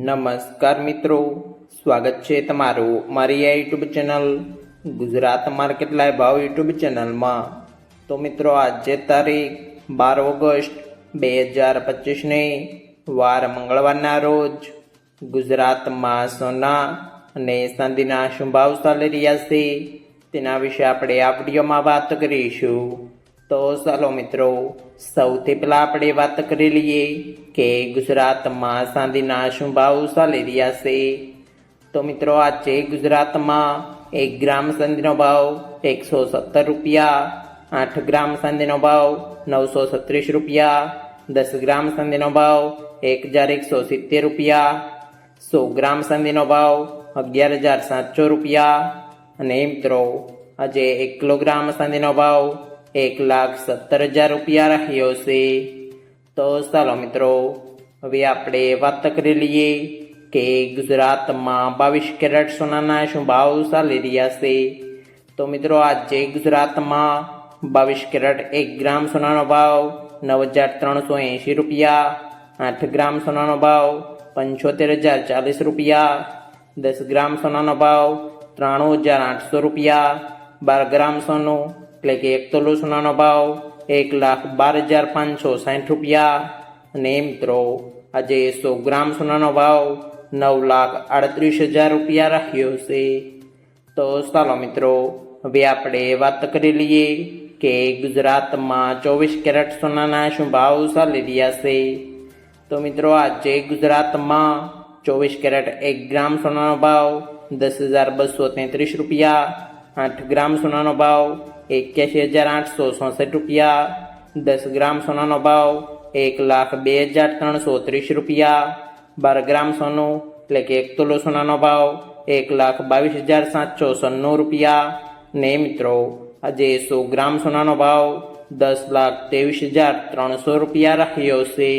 નમસ્કાર મિત્રો, સ્વાગત છે તમારું મારી આ YouTube channel Gujarat market live ભાવ યુટ્યુબ ચેનલમાં। તો મિત્રો આજે તારીખ 12 ઓગસ્ટ 2025 વાર મંગળવારના રોજ ગુજરાતમાં સોના અને ચાંદીના શું ભાવ ચાલી રહ્યા છે તેના વિશે આપણે આ વિડીયોમાં વાત કરીશું। તો ચાલો મિત્રો, સૌથી પહેલા આપણે વાત કરી લઈએ કે ગુજરાતમાં ચાંદીના શું ભાવ ચાલી રહ્યા છે। તો મિત્રો આજે ગુજરાતમાં 1 ગ્રામ ચાંદીનો ભાવ 117 રૂપિયા, 8 ગ્રામ ચાંદીનો ભાવ 936 રૂપિયા, 10 ગ્રામ ચાંદીનો ભાવ 1170 રૂપિયા, 100 ગ્રામ ચાંદીનો ભાવ 11700 રૂપિયા અને મિત્રો આજે 1 કિલોગ્રામ ચાંદીનો ભાવ 1,17,000 રૂપિયા રહ્યો છે। તો ચાલો મિત્રો, હવે આપણે વાત કરી લઈએ કે ગુજરાતમાં 22 કેરેટ સોનાના શું ભાવ ચાલી રહ્યા છે। તો મિત્રો આજે ગુજરાતમાં 22 કેરેટ 1 ગ્રામ સોનાનો ભાવ 9,380 રૂપિયા, 8 ગ્રામ સોનાનો ભાવ 75,040 રૂપિયા, 10 ગ્રામ સોનાનો ભાવ 93,800 રૂપિયા, 12 ગ્રામ સોનું એટલે કે 1 તોલો સોનાનો ભાવ 1,12,560 રૂપિયા અને મિત્રો આજે 100 ગ્રામ સોનાનો ભાવ 9,38,000 રૂપિયા રહ્યો છે। તો ચાલો મિત્રો, હવે આપણે વાત કરી લઈએ કે ગુજરાતમાં 24 કેરેટ સોનાના શું ભાવ ચાલી રહ્યા છે। તો મિત્રો આજે ગુજરાતમાં 24 કેરેટ 1 ગ્રામ સોનાનો ભાવ 10,233 રૂપિયા, 8 ગ્રામ સોનાનો ભાવ 81,866 રૂપિયા, 10 ગ્રામ સોનાનો ભાવ 1,02,330 રૂપિયા, 12 ગ્રામ સોનું એટલે કે 1 તોલો સોનાનો ભાવ 1,22,796 રૂપિયા ને મિત્રો આજે 100 ગ્રામ સોનાનો ભાવ 10,23,300 રૂપિયા રહ્યો છે।